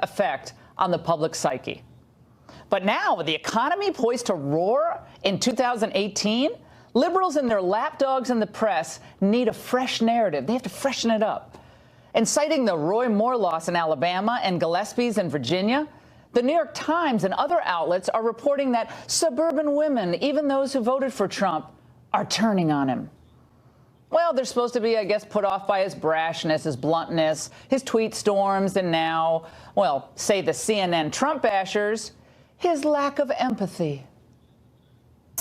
effect on the public psyche. But now, with the economy poised to roar in 2018, liberals and their lapdogs in the press need a fresh narrative. They have to freshen it up. And citing the Roy Moore loss in Alabama and Gillespie's in Virginia, the New York Times and other outlets are reporting that suburban women, even those who voted for Trump, are turning on him. Well, they're supposed to be, I guess, put off by his brashness, his bluntness, his tweet storms, and now, well, say the CNN Trump bashers, his lack of empathy.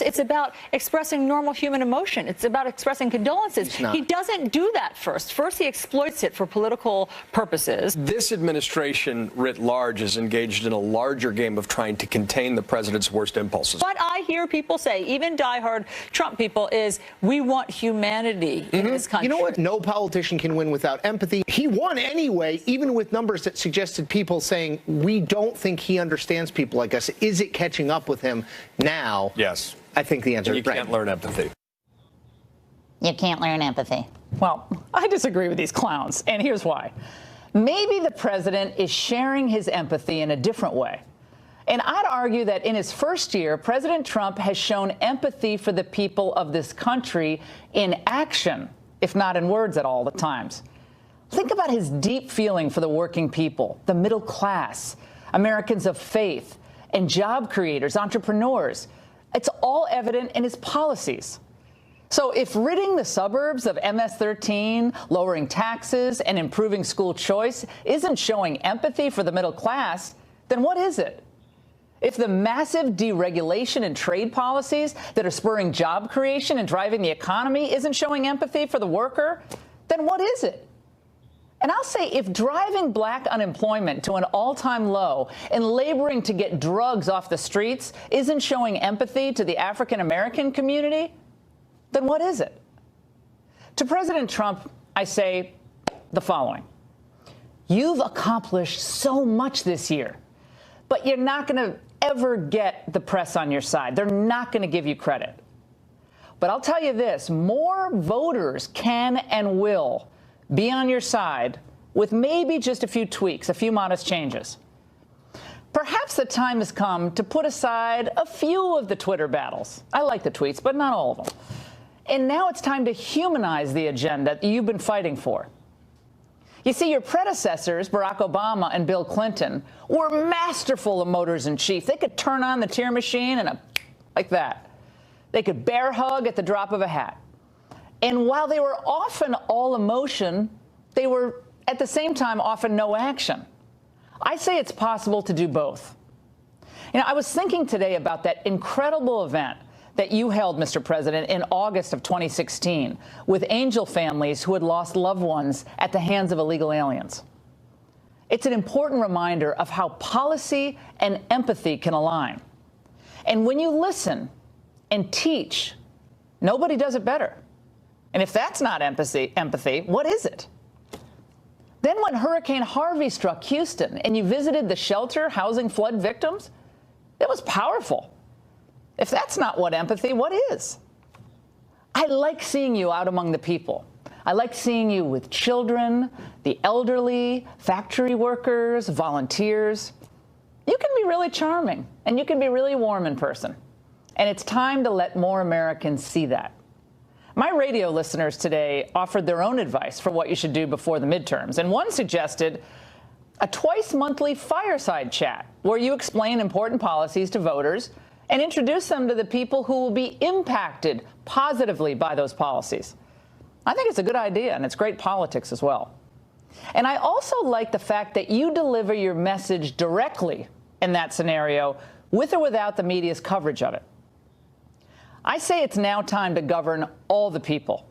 It's about expressing normal human emotion. It's about expressing condolences. He doesn't do that first. First, he exploits it for political purposes. This administration, writ large, is engaged in a larger game of trying to contain the president's worst impulses. What I hear people say, even diehard Trump people, is we want humanity in this country. You know what? No politician can win without empathy. He won anyway, even with numbers that suggested people saying, we don't think he understands people like us. Is it catching up with him now? Yes. I think the answer is You can't learn empathy. You can't learn empathy. Well, I disagree with these clowns, and here's why. Maybe the president is sharing his empathy in a different way. And I'd argue that in his first year, President Trump has shown empathy for the people of this country in action, if not in words at all times. Think about his deep feeling for the working people, the middle class, Americans of faith, and job creators, entrepreneurs. It's all evident in his policies. So if ridding the suburbs of MS-13, lowering taxes, and improving school choice isn't showing empathy for the middle class, then what is it? If the massive deregulation and trade policies that are spurring job creation and driving the economy isn't showing empathy for the worker, then what is it? And I'll say, if driving black unemployment to an all-time low and laboring to get drugs off the streets isn't showing empathy to the African-American community, then what is it? To President Trump, I say the following. You've accomplished so much this year, but you're not going to ever get the press on your side. They're not going to give you credit. But I'll tell you this, more voters can and will be on your side with maybe just a few tweaks, a few modest changes. Perhaps the time has come to put aside a few of the Twitter battles. I like the tweets, but not all of them. And now it's time to humanize the agenda that you've been fighting for. You see, your predecessors, Barack Obama and Bill Clinton, were masterful emoters in chief. They could turn on the tear machine and like that. They could bear hug at the drop of a hat. And while they were often all emotion, they were, at the same time, often no action. I say it's possible to do both. You know, I was thinking today about that incredible event that you held, Mr. President, in August of 2016 with angel families who had lost loved ones at the hands of illegal aliens. It's an important reminder of how policy and empathy can align. And when you listen and teach, nobody does it better. And if that's not empathy, what is it? Then when Hurricane Harvey struck Houston and you visited the shelter housing flood victims, it was powerful. If that's not what empathy, what is? I like seeing you out among the people. I like seeing you with children, the elderly, factory workers, volunteers. You can be really charming and you can be really warm in person. And it's time to let more Americans see that. My radio listeners today offered their own advice for what you should do before the midterms, and one suggested a twice-monthly fireside chat where you explain important policies to voters and introduce them to the people who will be impacted positively by those policies. I think it's a good idea, and it's great politics as well. And I also like the fact that you deliver your message directly in that scenario, with or without the media's coverage of it. I say it's now time to govern all the people,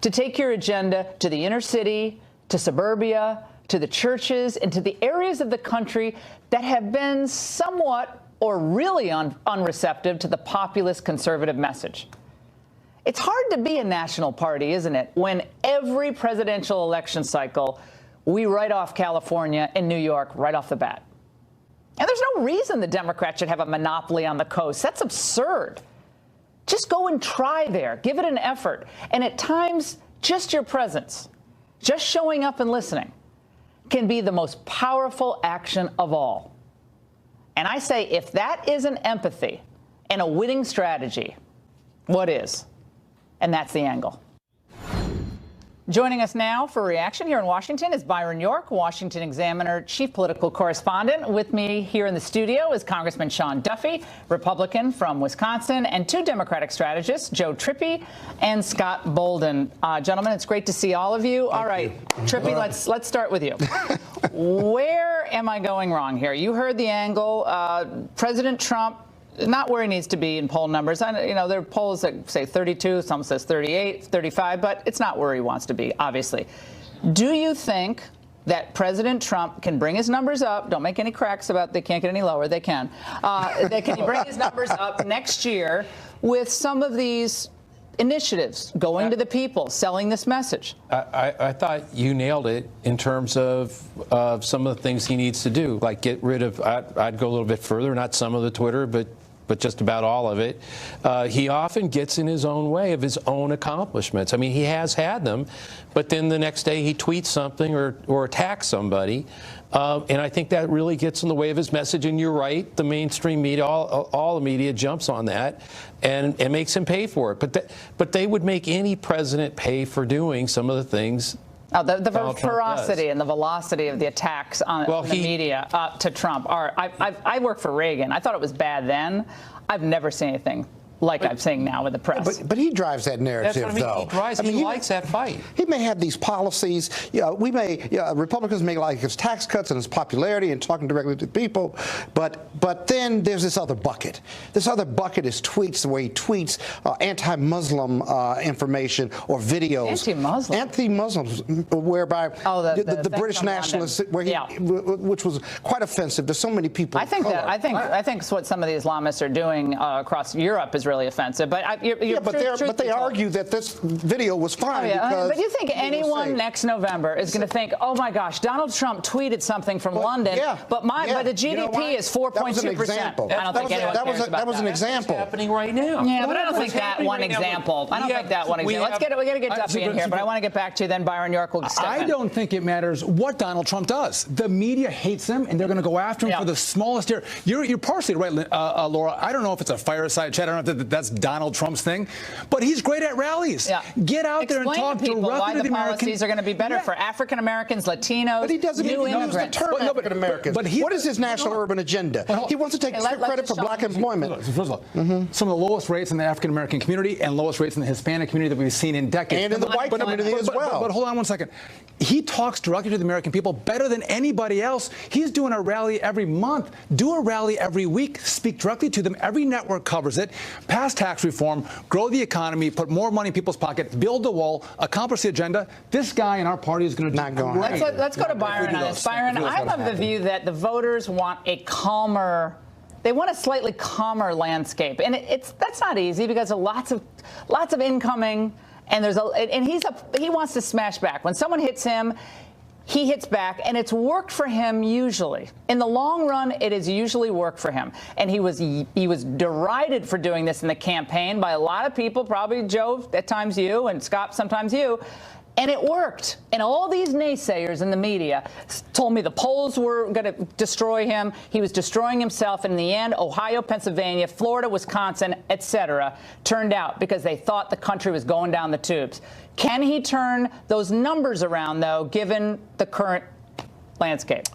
to take your agenda to the inner city, to suburbia, to the churches, and to the areas of the country that have been somewhat or really unreceptive to the populist conservative message. It's hard to be a national party, isn't it, when every presidential election cycle we write off California and New York right off the bat. And there's no reason the Democrats should have a monopoly on the coast. That's absurd. Just go and try there. Give it an effort. And at times, just your presence, just showing up and listening, can be the most powerful action of all. And I say, if that isn't empathy and a winning strategy, what is? And that's the angle. Joining us now for reaction here in Washington is Byron York, Washington Examiner chief political correspondent. With me here in the studio is Congressman Sean Duffy, Republican from Wisconsin, and two Democratic strategists, Joe Trippi and Scott Bolden. Gentlemen, it's great to see all of you. All right, Trippi, let's start with you. Where am I going wrong here? You heard the angle. President Trump, not where he needs to be in poll numbers. You know, there are polls that say 32, some says 38, 35, but it's not where he wants to be, obviously. Do you think that President Trump can bring his numbers up? Don't make any cracks about they can't get any lower. They can. Can he bring his numbers up next year with some of these initiatives going to the people, selling this message? I thought you nailed it in terms of some of the things he needs to do, like get rid of, I'd go a little bit further, not some of the Twitter, but just about all of it. He often gets in his own way of his own accomplishments. I mean, he has had them, but then the next day he tweets something or attacks somebody. And I think that really gets in the way of his message. And you're right, the mainstream media, all the media jumps on that and makes him pay for it. But they would make any president pay for doing some of the things. Oh, the ferocity and the velocity of the attacks on the media to Trump. I worked for Reagan. I thought it was bad then. I've never seen anything like I'm saying now with the press. But he drives that narrative, That's what I mean. though. He likes that fight. He may have these policies. Republicans may like his tax cuts and his popularity and talking directly to people, but then there's this other bucket. This other bucket is tweets, the way he tweets anti-Muslim information or videos. Anti-Muslim? Anti-Muslims, whereby the British nationalists, which was quite offensive. There's so many people. I think what some of the Islamists are doing across Europe is really offensive, but they argue that this video was fine. But you think anyone next November is going to think, oh my gosh, Donald Trump tweeted something from London, but the GDP is 4.2%. I don't think anyone cares about that was an example. That's happening right now. Yeah, but I don't think that one example. I don't think that one example. We got to get Duffy in here, but I want to get back to you. Then Byron York will step in. I don't think it matters what Donald Trump does. The media hates him, and they're going to go after him for the smallest error. You're partially right, Laura. I don't know if it's a fireside chat. I don't know if that's Donald Trump's thing, but he's great at rallies. Get out there and talk to people directly to the Americans. Policies are going to be better for African Americans, Latinos, but he doesn't even use the term African Americans. But what is his national urban agenda? He wants to take credit for black employment. First of all, some of the lowest rates in the African American community and lowest rates in the Hispanic community that we've seen in decades. And in the white community as well. But hold on one second. He talks directly to the American people better than anybody else. He's doing a rally every month. Do a rally every week. Speak directly to them. Every network covers it. Pass tax reform, grow the economy, put more money in people's pockets, build the wall, accomplish the agenda. This guy in our party is going to do great. Let's go to Byron on this. Byron, I'm of the view that the voters want a calmer. They want a slightly calmer landscape, and that's not easy because of lots of incoming, and he wants to smash back. When someone hits him, he hits back, and it's worked for him usually. In the long run, it has usually worked for him. And he was derided for doing this in the campaign by a lot of people, probably Joe, at times you, and Scott, sometimes you. And it worked. And all these naysayers in the media told me the polls were going to destroy him. He was destroying himself. In the end, Ohio, Pennsylvania, Florida, Wisconsin, etc., turned out because they thought the country was going down the tubes. Can he turn those numbers around, though, given the current landscape?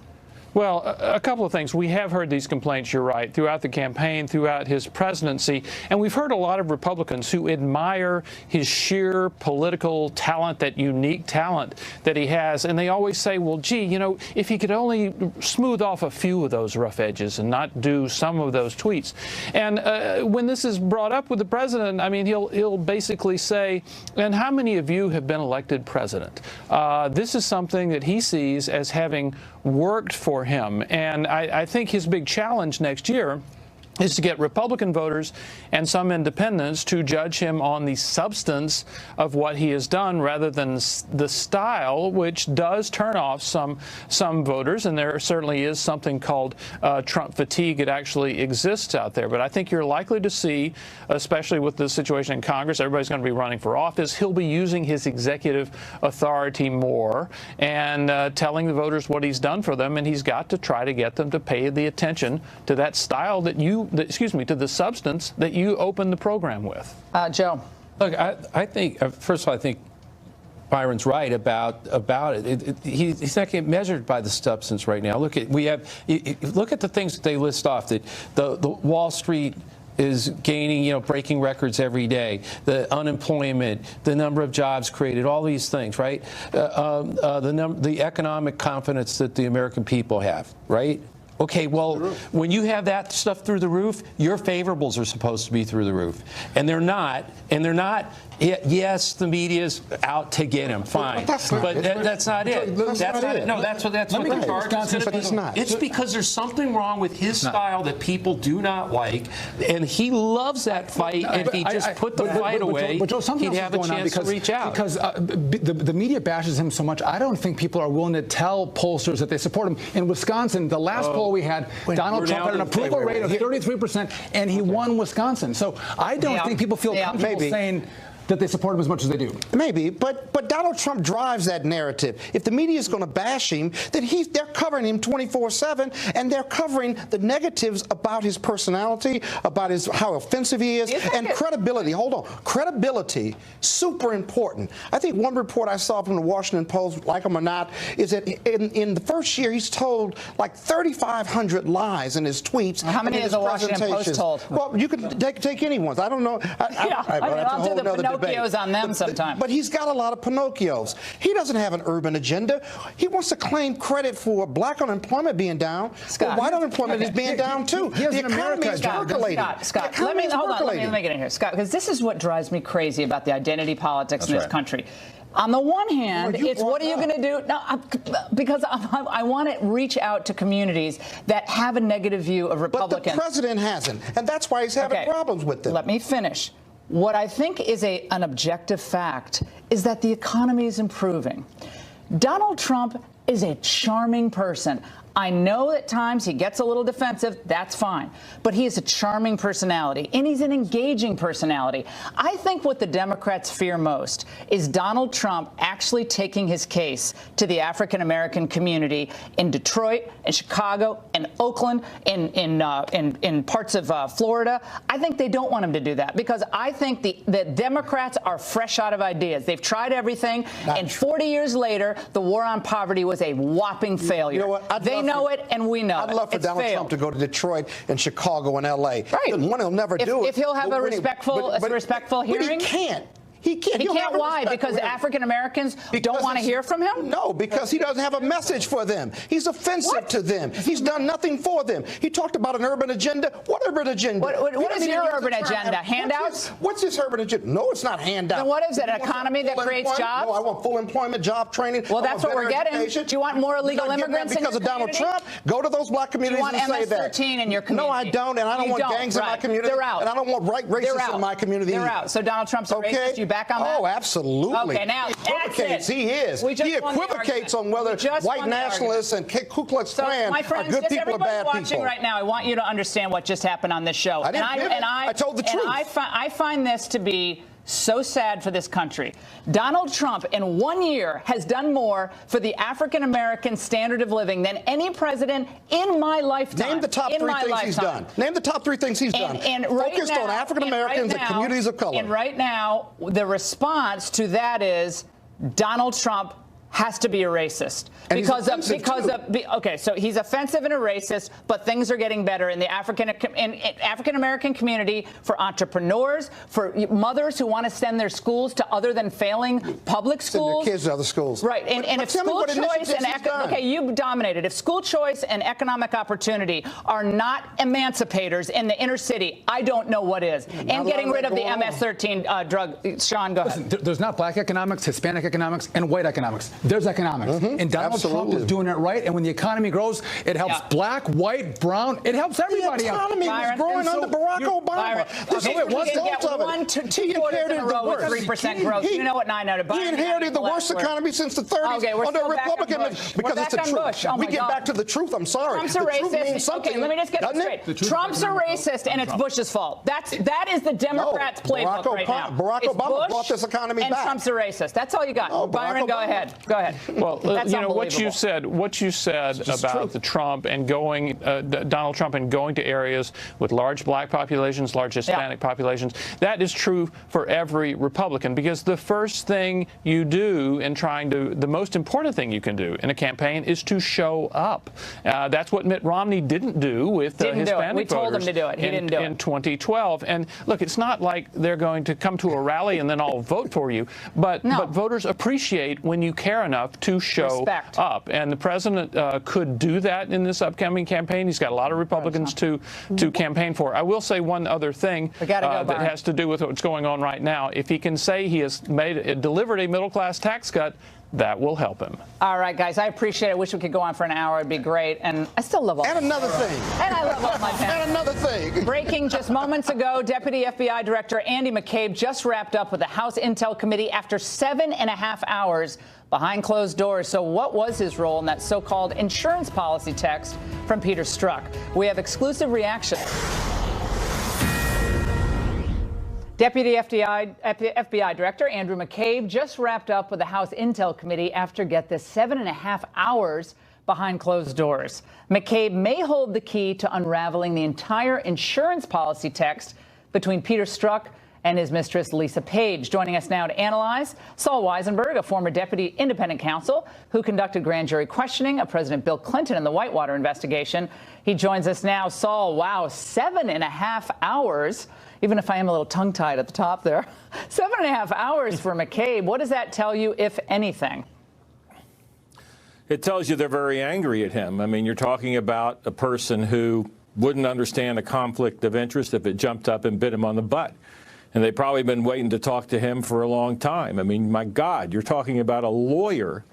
Well, a couple of things. We have heard these complaints, you're right, throughout the campaign, throughout his presidency. And we've heard a lot of Republicans who admire his sheer political talent, that unique talent that he has. And they always say, well, gee, you know, if he could only smooth off a few of those rough edges and not do some of those tweets. And when this is brought up with the president, I mean, he'll basically say, and how many of you have been elected president? This is something that he sees as having worked for him. And I think his big challenge next year is to get Republican voters and some independents to judge him on the substance of what he has done rather than the style, which does turn off some voters. And there certainly is something called Trump fatigue. It actually exists out there. But I think you're likely to see, especially with the situation in Congress, everybody's going to be running for office. He'll be using his executive authority more and telling the voters what he's done for them. And he's got to try to get them to pay the attention to that style that to the substance that you opened the program with. Joe. Look, I think, first of all, I think Byron's right about it. He's not getting measured by the substance right now. Look at the things that they list off. That the Wall Street is gaining, breaking records every day. The unemployment, the number of jobs created, all these things, right? The economic confidence that the American people have, right? Okay, well, when you have that stuff through the roof, your favorables are supposed to be through the roof. And they're not. Yes, the media's out to get him, fine. That's not it. No, that's what the charge is going to be. It's because there's something wrong with his style that people do not like, and he loves that fight, and if he just put the fight away, he'd have a chance to reach out. Because the media bashes him so much, I don't think people are willing to tell pollsters that they support him. In Wisconsin, the last poll we had, Donald Trump had an approval rate of 33%, and he won Wisconsin. So I don't think people feel comfortable saying that they support him as much as they do. Maybe, but Donald Trump drives that narrative. If the media is going to bash him, then they're covering him 24/7, and they're covering the negatives about his personality, about how offensive he is, and credibility. Hold on. Credibility, super important. I think one report I saw from the Washington Post, like him or not, is that in the first year he's told like 3,500 lies in his tweets. How many has the Washington Post told? Well, you can take anyone's. I don't know. I'll do the Pinocchios on them sometime. But he's got a lot of Pinocchios. He doesn't have an urban agenda. He wants to claim credit for black unemployment being down. Scott, white unemployment is being down too. The economy is percolating. Scott, let me get in here, Scott, because this is what drives me crazy about the identity politics in this country. On the one hand, it's what are you going to do? No, because I want to reach out to communities that have a negative view of Republicans. But the president hasn't, and that's why he's having problems with them. Let me finish. What I think is an objective fact is that the economy is improving. Donald Trump is a charming person. I know at times he gets a little defensive. That's fine. But he is a charming personality, and he's an engaging personality. I think what the Democrats fear most is Donald Trump actually taking his case to the African-American community in Detroit, in Chicago, in Oakland, in parts of Florida. I think they don't want him to do that because I think the Democrats are fresh out of ideas. They've tried everything, and 40 years later, the war on poverty was a whopping failure. You know what? They know it, and we know it. I'd love for Donald Trump to go to Detroit and Chicago and L.A. Right. One, he'll never do it. If he'll have a respectful hearing. But he can't. He can't. Why? Because African Americans don't want to hear from him? No, because he doesn't have a message for them. He's offensive to them. He's done nothing for them. He talked about an urban agenda. What urban agenda? What is your urban agenda? Handouts? What's his urban agenda? No, it's not handouts. Then what is it? An economy that creates jobs? No, I want full employment, job training. Well, that's what we're getting. Do you want more illegal immigrants in your community? Because of Donald Trump? Go to those black communities and say that. Do you want MS-13 in your community? No, I don't, and I don't want gangs in my community. They're out. And I don't want racists in my community. They're out. So Donald Trump's a racist. You back on that? Oh, absolutely. Okay, now that's it. He is. He equivocates on whether white nationalists and Ku Klux Klan are good people or bad people. Watching right now, I want you to understand what just happened on this show. I told the truth. I find this to be so sad for this country. Donald Trump, in 1 year, has done more for the African-American standard of living than any president in my lifetime. Name the top 3 things he's done. Name the top 3 things he's done. Focused on African-Americans and communities of color. And right now, the response to that is Donald Trump has to be a racist so he's offensive and a racist, but things are getting better in the African-American community for entrepreneurs, for mothers who want to send their schools to other than failing public schools. Send their kids to other schools. Right, and if school choice and you dominated. If school choice and economic opportunity are not emancipators in the inner city, I don't know what is. And getting rid of the MS-13 drug. Sean, go ahead. There's not black economics, Hispanic economics, and white economics. there's economics. And Donald Trump is doing it right. And when the economy grows, it helps black, white, brown. It helps everybody. The economy was growing under Barack Obama. Two quarters in a row with 3% growth. You know what 9 out of He inherited the worst economy since the 30s under a Republican. Because it's the truth. We get back to the truth. I'm sorry. Trump's a racist. Okay, let me just get this straight. Trump's a racist, and it's Bush's fault. That is the Democrats' playbook right now. Barack Obama brought this economy back. And Trump's a racist. That's all you got. Byron, go ahead. Go ahead. Well, you know what you said about the Trump and going Donald Trump and going to areas with large black populations, large Hispanic populations. That is true for every Republican, because the first thing you do in trying to, the most important thing you can do in a campaign is to show up. That's what Mitt Romney didn't do with Hispanic voters. We told him to do it. He didn't do it. In 2012. And look, it's not like they're going to come to a rally and then all vote for you. But voters appreciate when you care enough to show up. And the president could do that in this upcoming campaign. He's got a lot of Republicans to campaign for. I will say one other thing that has to do with what's going on right now. If he can say he has delivered a middle-class tax cut, that will help him. All right, guys, I appreciate it. I wish we could go on for an hour. It'd be great. And I still love all And another thing. And I love all my pets. And another thing. Breaking just moments ago, Deputy FBI Director Andy McCabe just wrapped up with the House Intel Committee after 7.5 hours behind closed doors. So what was his role in that so-called insurance policy text from Peter Strzok? We have exclusive reaction. Deputy FBI Director Andrew McCabe just wrapped up with the House Intel Committee after, get this, 7.5 hours behind closed doors. McCabe may hold the key to unraveling the entire insurance policy text between Peter Strzok and his mistress, Lisa Page. Joining us now to analyze, Saul Weisenberg, a former deputy independent counsel who conducted grand jury questioning of President Bill Clinton in the Whitewater investigation. He joins us now. Saul, wow, 7.5 hours. Even if I am a little tongue-tied at the top there. 7.5 hours for McCabe. What does that tell you, if anything? It tells you they're very angry at him. I mean, you're talking about a person who wouldn't understand a conflict of interest if it jumped up and bit him on the butt. And they've probably been waiting to talk to him for a long time. I mean, my God, you're talking about a lawyer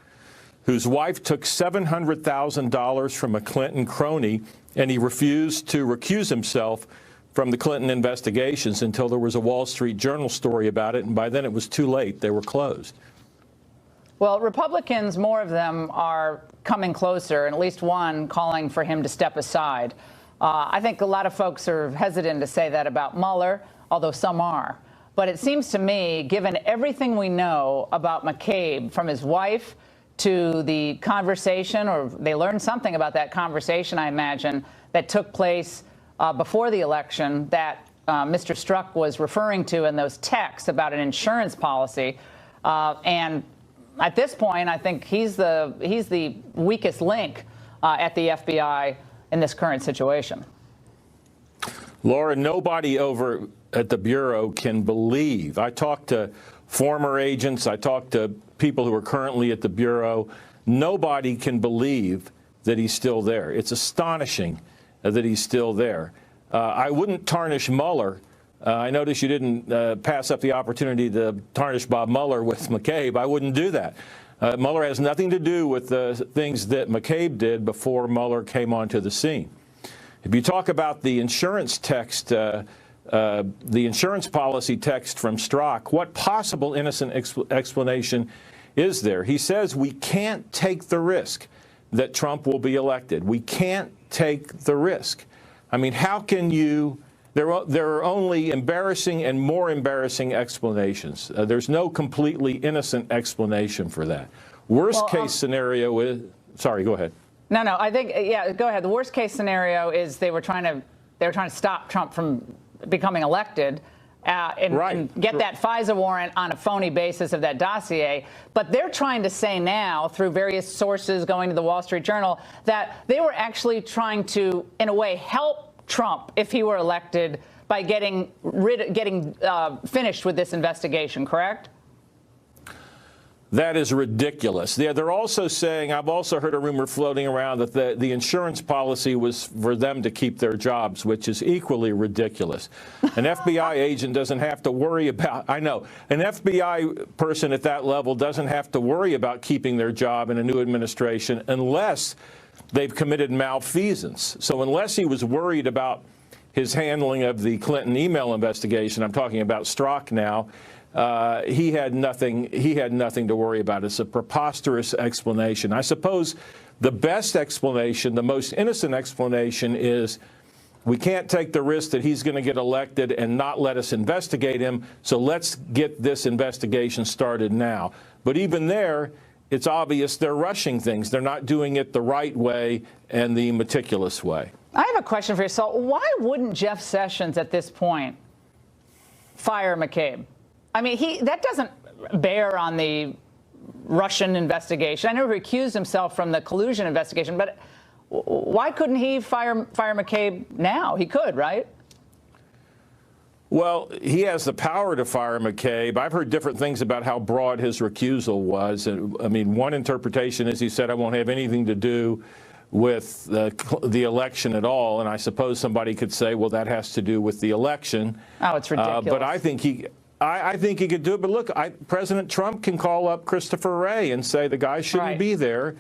whose wife took $700,000 from a Clinton crony, and he refused to recuse himself from the Clinton investigations until there was a Wall Street Journal story about it, and by then it was too late. They were closed. Well, Republicans, more of them, are coming closer, and at least one calling for him to step aside. I think a lot of folks are hesitant to say that about Mueller, although some are. But it seems to me, given everything we know about McCabe, from his wife to the conversation, or they learned something about that conversation, I imagine, that took place before the election that Mr. Strzok was referring to in those texts about an insurance policy. And at this point, I think he's the weakest link at the FBI in this current situation. Laura, nobody over at the Bureau can believe. I talked to former agents. I talked to people who are currently at the Bureau. Nobody can believe that he's still there. It's astonishing that he's still there. I wouldn't tarnish Mueller. I notice you didn't pass up the opportunity to tarnish Bob Mueller with McCabe. I wouldn't do that. Mueller has nothing to do with the things that McCabe did before Mueller came onto the scene. If you talk about the insurance text, the insurance policy text from Strzok, what possible innocent explanation is there? He says we can't take the risk that Trump will be elected. We can't take the risk. I mean, how can you? There are only embarrassing and more embarrassing explanations. There's no completely innocent explanation for that. Worst case scenario is, sorry, go ahead. No, I think, yeah, go ahead. The worst case scenario is they were trying to stop Trump from becoming elected and get that FISA warrant on a phony basis of that dossier. But they're trying to say now, through various sources going to the Wall Street Journal, that they were actually trying to, in a way, help Trump if he were elected by getting finished with this investigation, correct? That is ridiculous. They're also saying, I've also heard a rumor floating around that the insurance policy was for them to keep their jobs, which is equally ridiculous. An FBI agent doesn't have to worry about, I know, an FBI person at that level doesn't have to worry about keeping their job in a new administration unless they've committed malfeasance. So unless he was worried about his handling of the Clinton email investigation, I'm talking about Strzok now, he had nothing to worry about. It's a preposterous explanation. I suppose the best explanation, the most innocent explanation, is we can't take the risk that he's going to get elected and not let us investigate him, so let's get this investigation started now. But even there, it's obvious they're rushing things. They're not doing it the right way and the meticulous way. I have a question for you. So why wouldn't Jeff Sessions at this point fire McCabe? I mean, that doesn't bear on the Russian investigation. I know he recused himself from the collusion investigation, but why couldn't he fire McCabe now? He could, right? Well, he has the power to fire McCabe. I've heard different things about how broad his recusal was. I mean, one interpretation is he said, I won't have anything to do with the election at all. And I suppose somebody could say, well, that has to do with the election. Oh, it's ridiculous. But I think he could do it. But look, President Trump can call up Christopher Wray and say the guy shouldn't be there.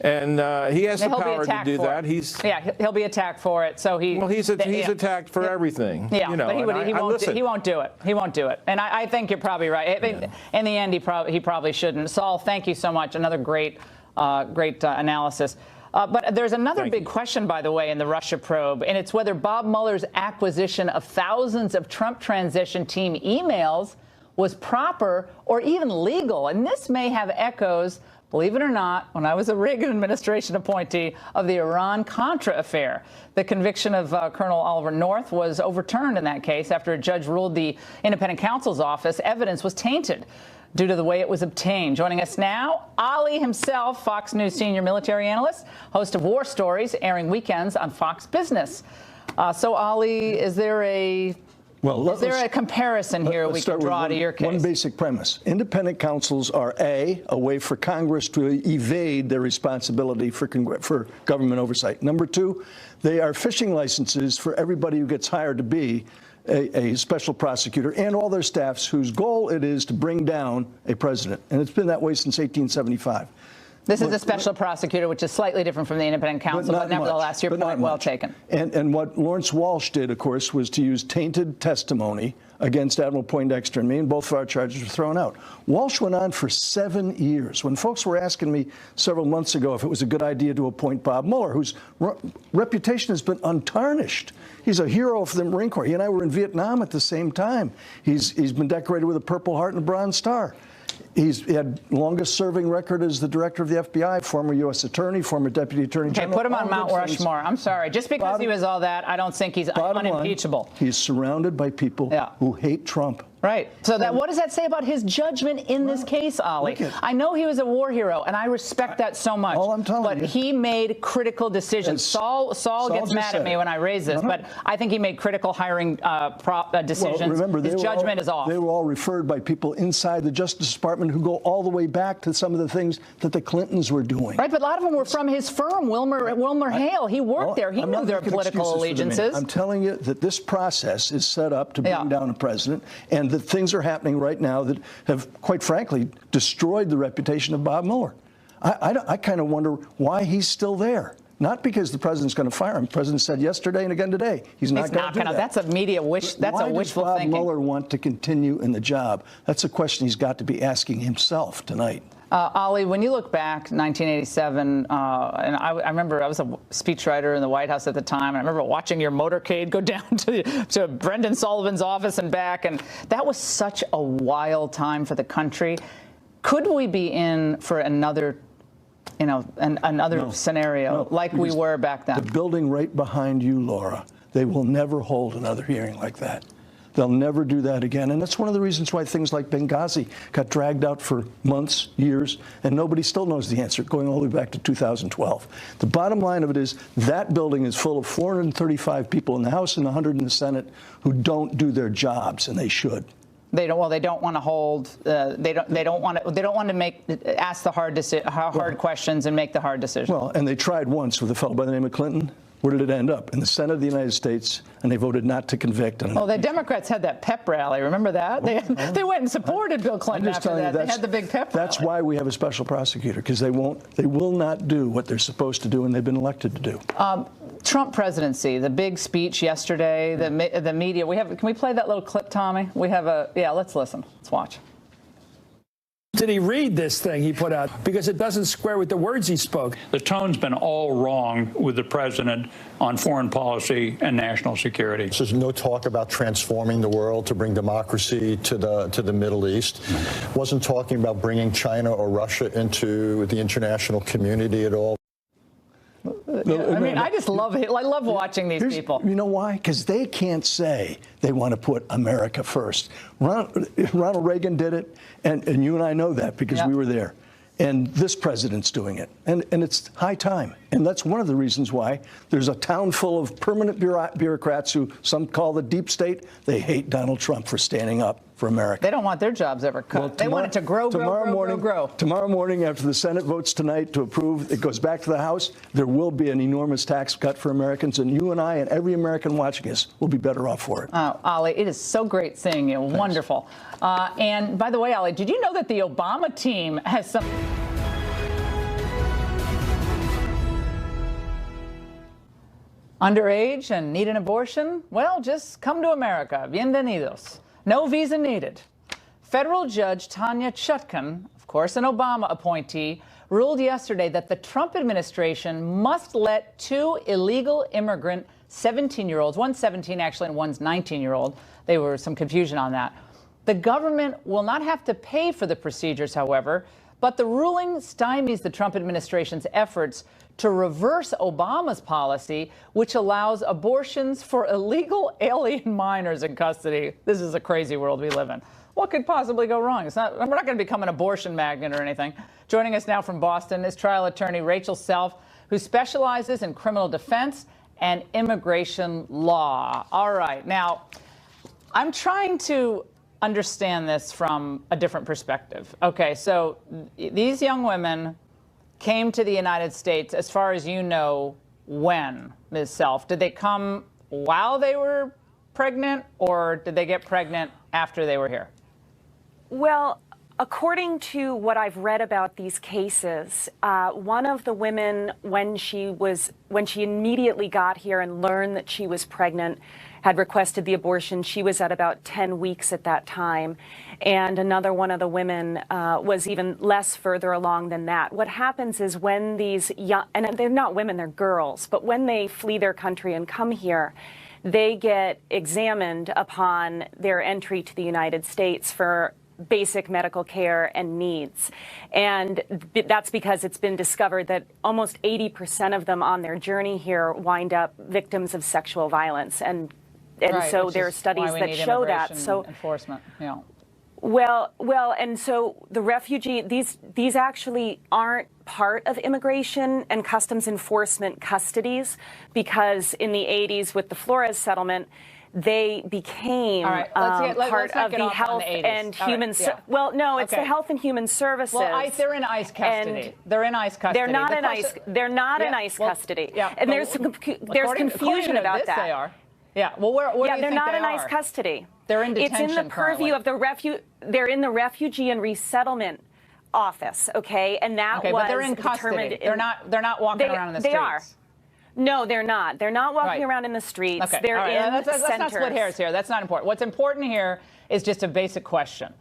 And he has the power to do that. He'll be attacked for it. So he's attacked for everything. Yeah, you know, but he won't do it. He won't do it. And I think you're probably right. In the end, he probably shouldn't. Saul, thank you so much. Another great analysis. But there's another big question, by the way, in the Russia probe, and it's whether Bob Mueller's acquisition of thousands of Trump transition team emails was proper or even legal. And this may have echoes, believe it or not, when I was a Reagan administration appointee, of the Iran-Contra affair. The conviction of Colonel Oliver North was overturned in that case after a judge ruled the independent counsel's office evidence was tainted due to the way it was obtained. Joining us now, Ali himself, Fox News senior military analyst, host of War Stories, airing weekends on Fox Business. So, Ali, is there a comparison here we can draw to your case? One basic premise. Independent counsels are, A, a way for Congress to evade their responsibility for government oversight. Number two, they are fishing licenses for everybody who gets hired to be a special prosecutor and all their staffs whose goal it is to bring down a president. And it's been that way since 1875. This is a special prosecutor, which is slightly different from the independent counsel, but nevertheless, your point well taken. And what Lawrence Walsh did, of course, was to use tainted testimony against Admiral Poindexter and me, and both of our charges were thrown out. Walsh went on for 7 years. When folks were asking me several months ago if it was a good idea to appoint Bob Mueller, whose reputation has been untarnished. He's a hero of the Marine Corps. He and I were in Vietnam at the same time. He's been decorated with a Purple Heart and a Bronze Star. He had longest serving record as the director of the FBI, former U.S. attorney, former deputy attorney general. Okay, put him on Mount Rushmore. I'm sorry. Just because he was all that, I don't think he's unimpeachable. He's surrounded by people who hate Trump. Right. So what does that say about his judgment in this case, Ali? I know he was a war hero, and I respect that so much. All I'm telling you. But he made critical decisions. Saul gets mad at me when I raise this, but I think he made critical hiring decisions. Well, remember, his judgment is off. They were all referred by people inside the Justice Department who go all the way back to some of the things that the Clintons were doing. Right, but a lot of them were from his firm, Wilmer Hale. He worked there. He knew their political allegiances. I'm telling you that this process is set up to bring down a president, and that things are happening right now that have, quite frankly, destroyed the reputation of Bob Mueller. I kind of wonder why he's still there. Not because the president's going to fire him. The president said yesterday and again today he's not going to do that. That's a media wish. That's a wishful thinking. Why does Bob Mueller want to continue in the job? That's a question he's got to be asking himself tonight. Ali, when you look back, 1987, and I remember I was a speechwriter in the White House at the time, and I remember watching your motorcade go down to Brendan Sullivan's office and back, and that was such a wild time for the country. Could we be in for another scenario like we were back then? The building right behind you, Laura, they will never hold another hearing like that. They'll never do that again. And that's one of the reasons why things like Benghazi got dragged out for months, years, and nobody still knows the answer, going all the way back to 2012. The bottom line of it is that building is full of 435 people in the House and 100 in the Senate who don't do their jobs, and they should. They don't. Well, they don't want to hold. They don't want to. They don't want to ask the hard questions and make the hard decisions. Well, and they tried once with a fellow by the name of Clinton. Where did it end up? In the Senate of the United States, and they voted not to convict. Well, the Democrats had that pep rally. Remember that? They went and supported Bill Clinton after that. They had the big pep rally. That's why we have a special prosecutor, because they will not do what they're supposed to do and they've been elected to do. Trump presidency, the big speech yesterday, the media. Can we play that little clip, Tommy? We have let's listen. Let's watch. Did he read this thing he put out? Because it doesn't square with the words he spoke. The tone's been all wrong with the president on foreign policy and national security. There's no talk about transforming the world to bring democracy to the Middle East. Wasn't talking about bringing China or Russia into the international community at all. I mean, I just love it. I love watching these people. You know why? Because they can't say they want to put America first. Ronald Reagan did it, and you and I know that because we were there. And this president's doing it. And it's high time. And that's one of the reasons why there's a town full of permanent bureaucrats who some call the deep state. They hate Donald Trump for standing up for America. They don't want their jobs ever cut. Well, they want it to grow. Tomorrow morning, after the Senate votes tonight to approve, it goes back to the House, there will be an enormous tax cut for Americans. And you and I and every American watching us will be better off for it. Oh, Ali, it is so great seeing you. Thanks. Wonderful. And by the way, Ali, did you know that the Obama team has some... Underage and need an abortion? Well, just come to America. Bienvenidos. No visa needed. Federal Judge Tanya Chutkan, of course an Obama appointee, ruled yesterday that the Trump administration must let two illegal immigrant 17-year-olds, one's 17 actually and one's 19-year-old. There was some confusion on that. The government will not have to pay for the procedures, however, but the ruling stymies the Trump administration's efforts to reverse Obama's policy, which allows abortions for illegal alien minors in custody. This is a crazy world we live in. What could possibly go wrong? We're not going to become an abortion magnet or anything. Joining us now from Boston is trial attorney Rachel Self, who specializes in criminal defense and immigration law. All right. Now, I'm trying to understand this from a different perspective. Okay, so these young women came to the United States, as far as you know, when, Ms. Self? Did they come while they were pregnant, or did they get pregnant after they were here? Well, according to what I've read about these cases, one of the women, when she immediately got here and learned that she was pregnant, had requested the abortion. She was at about 10 weeks at that time. And another one of the women was even less further along than that. What happens is when these young, and they're not women, they're girls, but when they flee their country and come here, they get examined upon their entry to the United States for basic medical care and needs. And that's because it's been discovered that almost 80% of them on their journey here wind up victims of sexual violence. And right, so there are studies that show that. So enforcement, yeah. Well, and so the refugee, these actually aren't part of immigration and customs enforcement custodies, because in the 80s with the Flores settlement, they became part of the health and human. Well, no, it's the health and human services. Well, they're in ICE custody. They're in ICE custody. They're not in ICE. They're not in ICE custody. Yeah, and there's confusion about that. They are. Yeah. Well, where do you think they're not in ICE custody. They're in detention. It's in the purview of the They're in the Refugee and Resettlement Office. Okay, and that was but they're in custody. They're not walking around in the streets. They are. No, they're not. They're not walking around in the streets. Okay. They're in let's not split hairs here. That's not important. What's important here is just a basic question.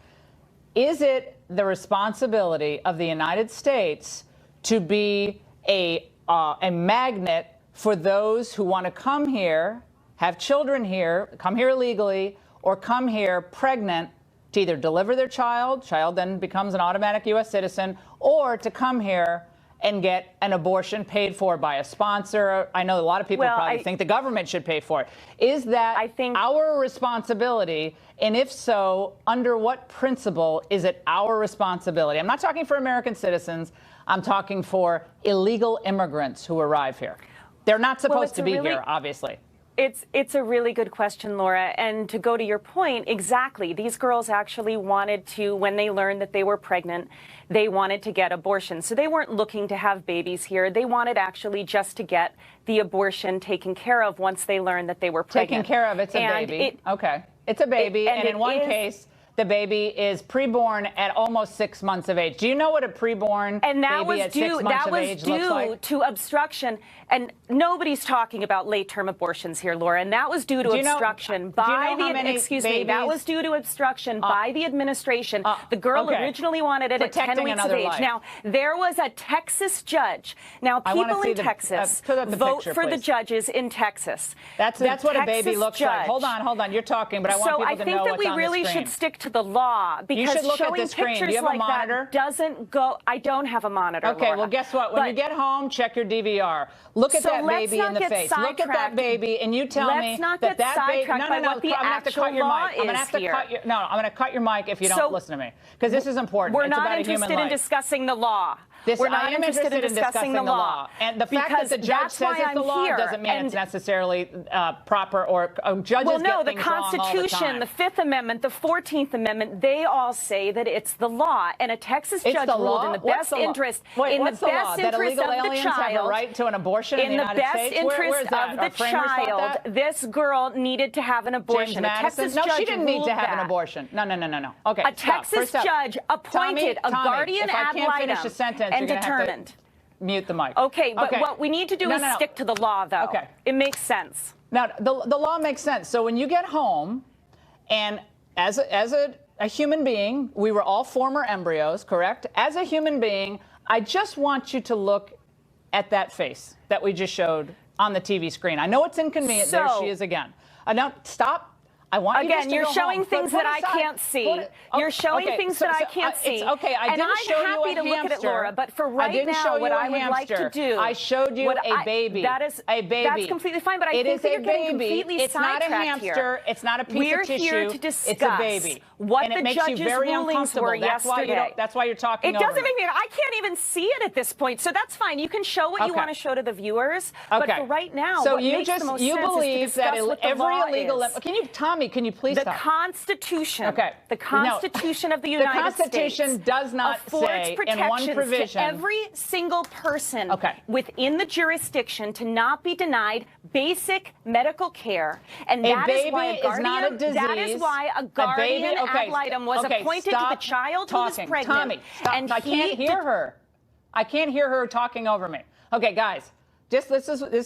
Is it the responsibility of the United States to be a magnet for those who want to come here, have children here, come here illegally, or come here pregnant to either deliver their child then becomes an automatic U.S. citizen, or to come here and get an abortion paid for by a sponsor? I know a lot of people probably think the government should pay for it. Is that our responsibility? And if so, under what principle is it our responsibility? I'm not talking for American citizens. I'm talking for illegal immigrants who arrive here. They're not supposed to be here, obviously. It's a really good question, Laura. And to go to your point, exactly, these girls actually wanted to, when they learned that they were pregnant, they wanted to get abortions. So they weren't looking to have babies here. They wanted actually just to get the abortion taken care of once they learned that they were pregnant. Taken care of, it's a baby. Okay. It's a baby. And in one case, the baby is preborn at almost 6 months of age. Do you know what a preborn baby at 6 months of age looks like? That was due to obstruction. And nobody's talking about late-term abortions here, Laura. And that was due to obstruction by the, that was due to obstruction by the administration. The girl originally wanted it at 10 weeks of age. Now, there was a Texas judge. Now, people in Texas vote for the judges in Texas. That's what a baby looks like. Hold on. You're talking, but I want people to know what's on the screen. So I think that we really should stick to the law, because showing pictures like that doesn't go. I don't have a monitor. Okay, Laura. Well, guess what? When you get home, check your DVR. Look at that baby in the face. Look at that baby, and you tell me that that baby. No. I'm gonna have to cut your mic. I'm gonna have to cut your. No, I'm gonna cut your mic if you don't listen to me, because this is important. We're not interested in discussing the law. We're not interested in discussing the law. And the fact that the judge says it's the law doesn't mean it's necessarily proper, or judges get things wrong all the time. The Constitution, the Fifth Amendment, the 14th Amendment, they all say that it's the law. And a Texas judge ruled in the best interest, in the best interest of the child, have a right to an abortion in the United States? In the best interest of the child, this girl needed to have an abortion. A Texas judge she didn't need to have an abortion. No. Okay. A Texas judge appointed a guardian ad litem. And determined. Mute the mic. Okay, but what we need to do is stick to the law, though. Okay. It makes sense. Now, the law makes sense. So when you get home, and as a human being, we were all former embryos, correct? As a human being, I just want you to look at that face that we just showed on the TV screen. I know it's inconvenient. There she is again. Now, stop. I want again, you're showing things that I can't see. You're showing things that I can't see. Okay, I didn't show you a hamster. And I'm happy to look at it, Laura, but for right now, what I would like to do... I showed you a baby. That is a baby. That's completely fine, but I think that you're getting completely sidetracked here. It's not a hamster. It's not a piece of tissue. We're here to discuss it's a baby. What the judge's rulings were yesterday. That's why you're talking over It doesn't make me... I can't even see it at this point, so that's fine. You can show what you want to show to the viewers, but for right now, what makes the most sense is to discuss what the law is. Tommy, can you please stop? Constitution, the Constitution of the United States, the Constitution does not say in one provision to every single person within the jurisdiction to not be denied basic medical care, and that is why a guardian ad litem was appointed to the child who was pregnant. Tommy, stop. And I can't hear her. I can't hear her talking over me. Okay, guys, this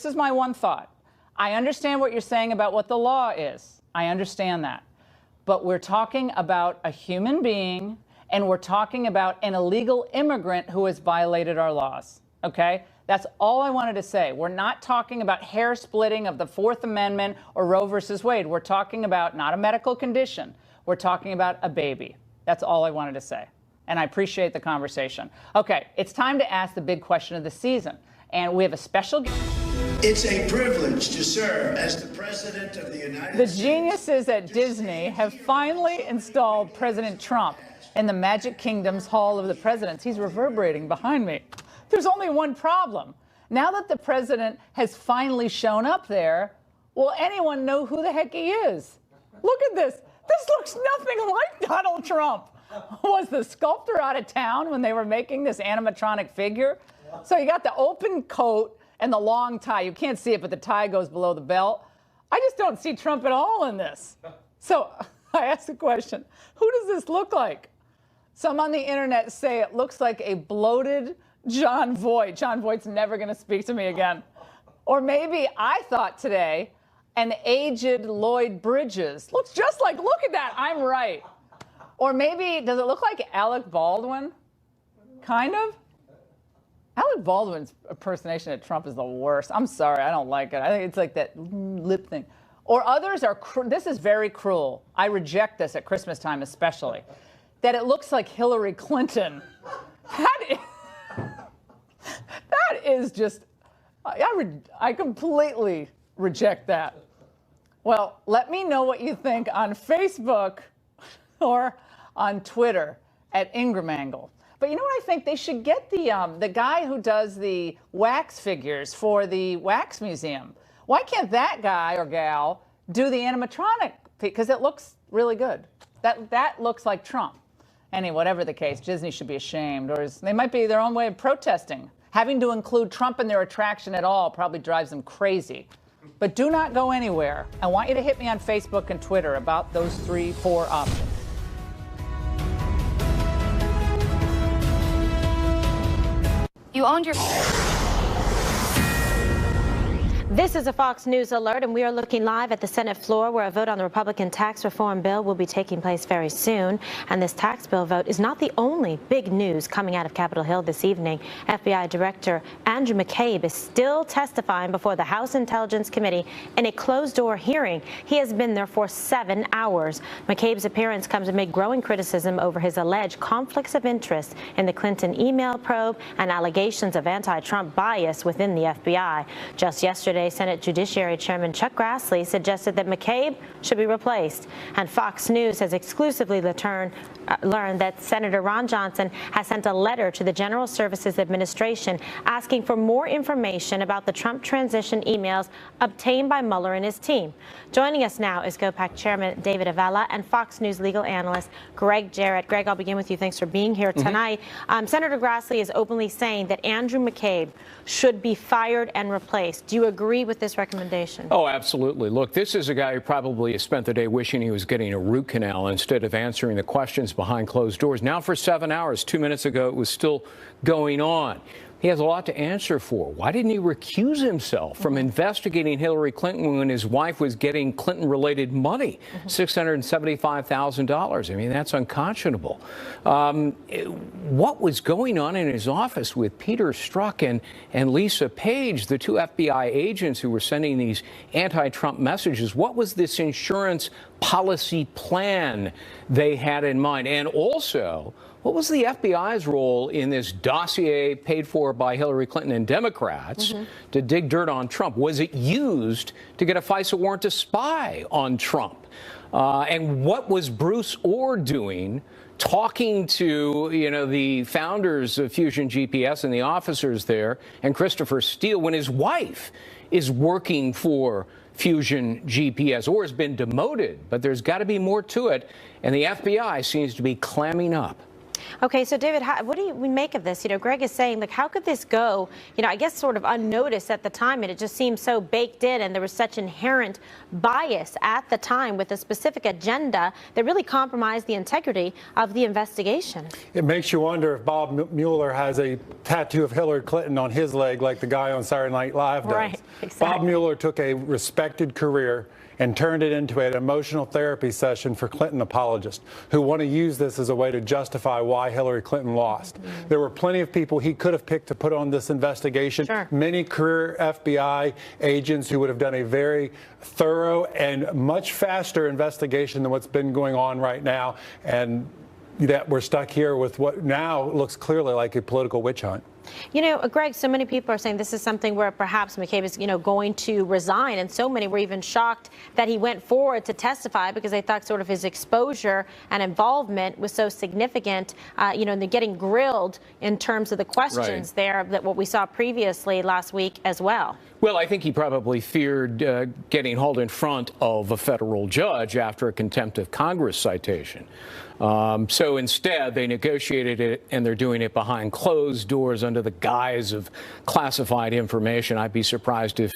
is my one thought. I understand what you're saying about what the law is. I understand that. But we're talking about a human being, and we're talking about an illegal immigrant who has violated our laws, okay? That's all I wanted to say. We're not talking about hair splitting of the Fourth Amendment or Roe versus Wade. We're talking about not a medical condition. We're talking about a baby. That's all I wanted to say. And I appreciate the conversation. Okay, it's time to ask the big question of the season. And we have a special guest. It's a privilege to serve as the President of the United States. The geniuses at Disney have finally installed President Trump in the Magic Kingdom's Hall of the Presidents. He's reverberating behind me. There's only one problem. Now that the president has finally shown up there, will anyone know who the heck he is? Look at this. This looks nothing like Donald Trump. Was the sculptor out of town when they were making this animatronic figure? So you got the open coat and the long tie. You can't see it, but the tie goes below the belt. I just don't see Trump at all in this. So I asked the question, who does this look like? Some on the internet say it looks like a bloated John Voight. John Voight's never going to speak to me again. Or maybe I thought today an aged Lloyd Bridges. Looks just like, look at that, I'm right. Or maybe, does it look like Alec Baldwin? Kind of? Alec Baldwin's impersonation of Trump is the worst. I'm sorry, I don't like it. I think it's like that lip thing. Or others are, this is very cruel. I reject this at Christmas time especially. That it looks like Hillary Clinton. That is just, I completely reject that. Well, let me know what you think on Facebook or on Twitter at Ingraham. But you know what I think? They should get the guy who does the wax figures for the Wax Museum. Why can't that guy or gal do the animatronic? Because it looks really good. That looks like Trump. Anyway, whatever the case, Disney should be ashamed, or they might be their own way of protesting. Having to include Trump in their attraction at all probably drives them crazy. But do not go anywhere. I want you to hit me on Facebook and Twitter about those 3-4 options. You owned your... This is a Fox News alert, and we are looking live at the Senate floor where a vote on the Republican tax reform bill will be taking place very soon. And this tax bill vote is not the only big news coming out of Capitol Hill this evening. FBI Director Andrew McCabe is still testifying before the House Intelligence Committee in a closed-door hearing. He has been there for 7 hours. McCabe's appearance comes amid growing criticism over his alleged conflicts of interest in the Clinton email probe and allegations of anti-Trump bias within the FBI. Just yesterday, Senate Judiciary Chairman Chuck Grassley suggested that McCabe should be replaced. And Fox News has exclusively learned that Senator Ron Johnson has sent a letter to the General Services Administration asking for more information about the Trump transition emails obtained by Mueller and his team. Joining us now is GOPAC Chairman David Avella and Fox News legal analyst Greg Jarrett. Greg, I'll begin with you. Thanks for being here tonight. Senator Grassley is openly saying that Andrew McCabe should be fired and replaced. Do you agree with this recommendation? Oh, absolutely. Look, this is a guy who probably has spent the day wishing he was getting a root canal instead of answering the questions behind closed doors. Now for 7 hours, 2 minutes ago, it was still going on. He has a lot to answer for. Why didn't he recuse himself from investigating Hillary Clinton when his wife was getting Clinton-related money, $675,000? I mean, that's unconscionable. What was going on in his office with Peter Strzok and Lisa Page, the 2 FBI agents who were sending these anti-Trump messages? What was this insurance policy plan they had in mind? And also, what was the FBI's role in this dossier paid for by Hillary Clinton and Democrats to dig dirt on Trump? Was it used to get a FISA warrant to spy on Trump? And what was Bruce Orr doing, talking to, the founders of Fusion GPS and the officers there, and Christopher Steele, when his wife is working for Fusion GPS? Orr has been demoted, but there's got to be more to it, and the FBI seems to be clamming up. Okay, so David, what do we make of this? Greg is saying, like, how could this go, I guess sort of unnoticed at the time, and it just seemed so baked in, and there was such inherent bias at the time with a specific agenda that really compromised the integrity of the investigation. It makes you wonder if Bob Mueller has a tattoo of Hillary Clinton on his leg like the guy on Saturday Night Live does. Right, exactly. Bob Mueller took a respected career and turned it into an emotional therapy session for Clinton apologists who want to use this as a way to justify why Hillary Clinton lost. There were plenty of people he could have picked to put on this investigation. Sure. Many career FBI agents who would have done a very thorough and much faster investigation than what's been going on right now. And that we're stuck here with what now looks clearly like a political witch hunt. Greg, so many people are saying this is something where perhaps McCabe is, going to resign, and so many were even shocked that he went forward to testify because they thought sort of his exposure and involvement was so significant, and they're getting grilled in terms of the questions there that what we saw previously last week as well. Well, I think he probably feared getting hauled in front of a federal judge after a contempt of Congress citation. So instead, they negotiated it, and they're doing it behind closed doors under the guise of classified information. I'd be surprised if,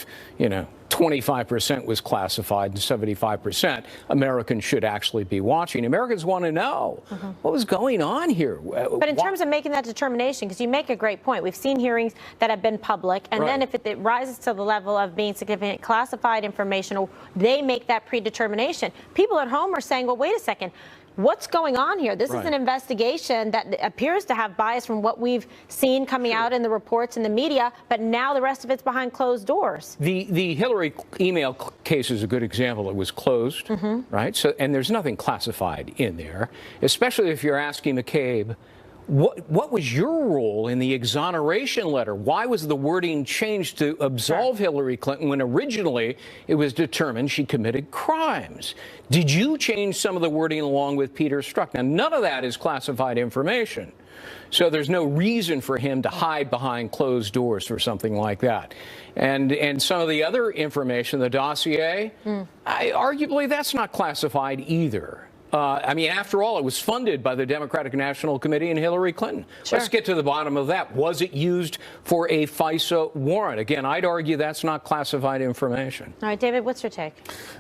25% was classified and 75% Americans should actually be watching. Americans want to know what was going on here. But in terms of making that determination, because you make a great point, we've seen hearings that have been public, and then if it rises to the level of being significant classified information, they make that predetermination. People at home are saying, well, wait a second. What's going on here? This is an investigation that appears to have bias from what we've seen coming out in the reports in the media, but now the rest of it's behind closed doors. The Hillary email case is a good example. It was closed, right? So, and there's nothing classified in there, especially if you're asking McCabe, what was your role in the exoneration letter? Why was the wording changed to absolve Hillary Clinton when originally it was determined she committed crimes? Did you change some of the wording along with Peter Strzok? Now, none of that is classified information. So there's no reason for him to hide behind closed doors for something like that. And some of the other information, the dossier, arguably that's not classified either. I mean, after all, it was funded by the Democratic National Committee and Hillary Clinton. Let's get to the bottom of that. Was it used for a FISA warrant? Again, I'd argue that's not classified information. All right, David, what's your take?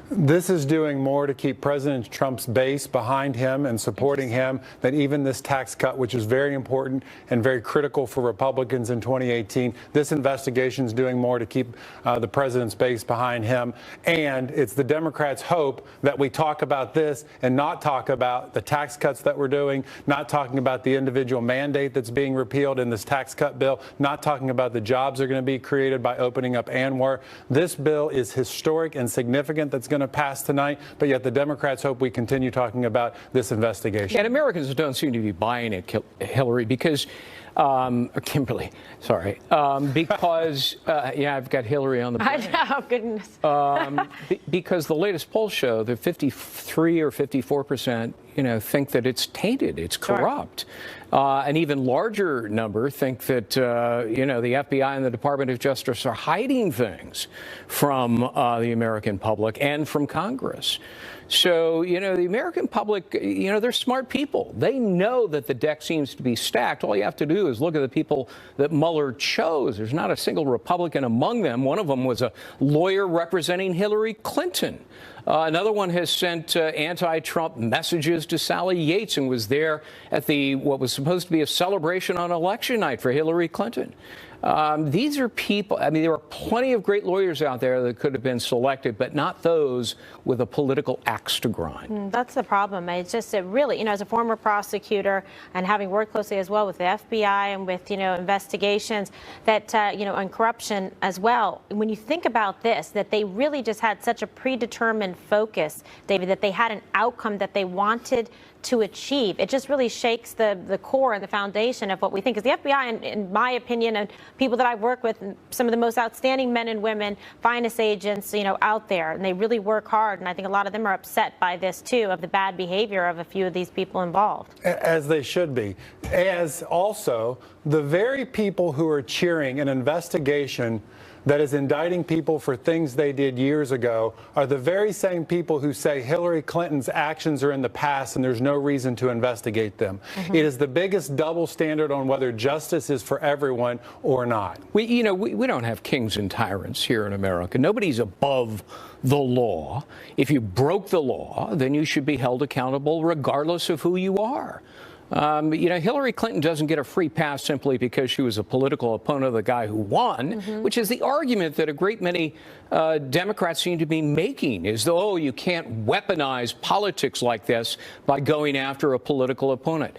This is doing more to keep President Trump's base behind him and supporting him than even this tax cut, which is very important and very critical for Republicans in 2018. This investigation is doing more to keep the president's base behind him. And it's the Democrats' hope that we talk about this and not talk about the tax cuts that we're doing, not talking about the individual mandate that's being repealed in this tax cut bill, not talking about the jobs that are going to be created by opening up ANWR. This bill is historic and significant that's going to pass tonight, but yet the Democrats hope we continue talking about this investigation. And Americans don't seem to be buying it, Hillary, because Kimberly, sorry, because yeah, I've got Hillary on the brain. I know, goodness. Because the latest polls show that 53 or 54%, think that it's tainted, it's corrupt. An even larger number think that, the FBI and the Department of Justice are hiding things from the American public and from Congress. So, the American public, they're smart people. They know that the deck seems to be stacked. All you have to do is look at the people that Mueller chose. There's not a single Republican among them. One of them was a lawyer representing Hillary Clinton. Another one has sent anti-Trump messages to Sally Yates and was there at what was supposed to be a celebration on election night for Hillary Clinton. These are people, there are plenty of great lawyers out there that could have been selected, but not those with a political axe to grind. That's the problem. It's just really, as a former prosecutor and having worked closely as well with the FBI and with, investigations that, on corruption as well, when you think about this, that they really just had such a predetermined focus, David, that they had an outcome that they wanted to achieve. It just really shakes the core and the foundation of what we think. Because the FBI, in my opinion, and people that I've worked with, some of the most outstanding men and women, finest agents, out there, and they really work hard. And I think a lot of them are upset by this too, of the bad behavior of a few of these people involved. As they should be. As also the very people who are cheering an investigation that is indicting people for things they did years ago are the very same people who say Hillary Clinton's actions are in the past and there's no reason to investigate them. It is the biggest double standard on whether justice is for everyone or not. We don't have kings and tyrants here in America. Nobody's above the law. If you broke the law, then you should be held accountable regardless of who you are. Hillary Clinton doesn't get a free pass simply because she was a political opponent of the guy who won, which is the argument that a great many Democrats seem to be making, is that, oh, you can't weaponize politics like this by going after a political opponent.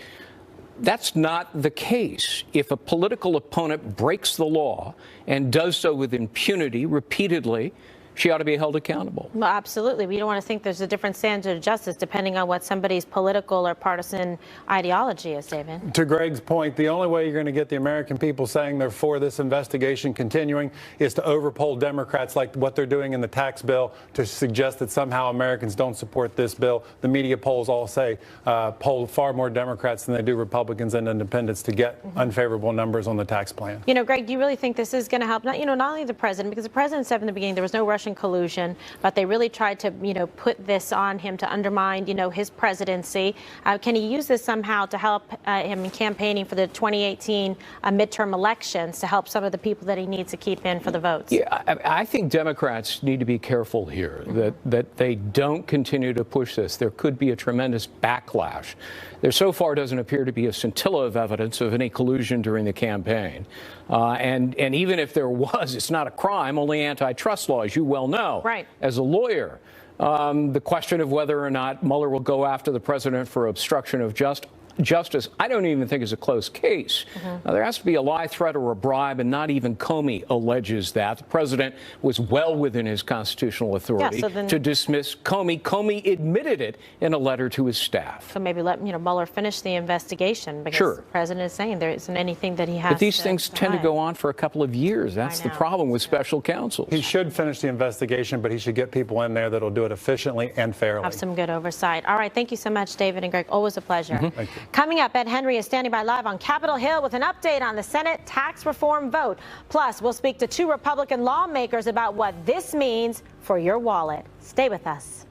That's not the case. If a political opponent breaks the law and does so with impunity repeatedly, she ought to be held accountable. Well, absolutely. We don't want to think there's a different standard of justice depending on what somebody's political or partisan ideology is, David. To Greg's point, the only way you're going to get the American people saying they're for this investigation continuing is to overpoll Democrats like what they're doing in the tax bill to suggest that somehow Americans don't support this bill. The media polls all say poll far more Democrats than they do Republicans and independents to get unfavorable numbers on the tax plan. Greg, do you really think this is going to help? Not only the president, because the president said in the beginning there was no Russian collusion, but they really tried to, put this on him to undermine, his presidency. Can he use this somehow to help him in campaigning for the 2018 midterm elections to help some of the people that he needs to keep in for the votes? Yeah, I think Democrats need to be careful here that they don't continue to push this. There could be a tremendous backlash. There so far doesn't appear to be a scintilla of evidence of any collusion during the campaign. And even if there was, it's not a crime, only antitrust law, as you well know, as a lawyer. The question of whether or not Mueller will go after the president for obstruction of justice, I don't even think is a close case. Now, there has to be a lie, threat, or a bribe, and not even Comey alleges that. The president was well within his constitutional authority to dismiss Comey. Comey admitted it in a letter to his staff. So maybe let Mueller finish the investigation, because the president is saying there isn't anything that he has. But these things tend to go on for a couple of years. That's the problem with special counsels. He should finish the investigation, but he should get people in there that'll do it efficiently and fairly. Have some good oversight. All right, thank you so much, David and Greg. Always a pleasure. Thank you. Coming up, Ed Henry is standing by live on Capitol Hill with an update on the Senate tax reform vote. Plus, we'll speak to 2 Republican lawmakers about what this means for your wallet. Stay with us.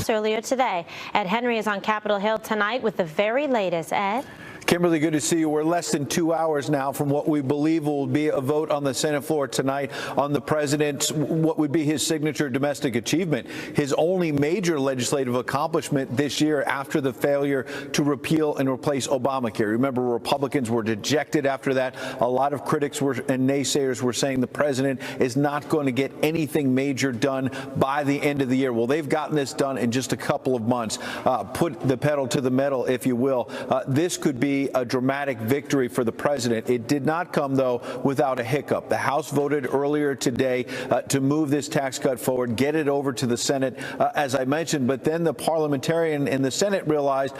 Earlier today, Ed Henry is on Capitol Hill tonight with the very latest. Ed? Kimberly, good to see you. We're less than 2 hours now from what we believe will be a vote on the Senate floor tonight on the president's, what would be his signature domestic achievement, his only major legislative accomplishment this year after the failure to repeal and replace Obamacare. Remember, Republicans were dejected after that. A lot of critics and naysayers were saying the president is not going to get anything major done by the end of the year. Well, they've gotten this done in just a couple of months. Put the pedal to the metal, if you will. This could be a dramatic victory for the president. It did not come, though, without a hiccup. The House voted earlier today to move this tax cut forward, get it over to the Senate, as I mentioned, but then the parliamentarian in the Senate realized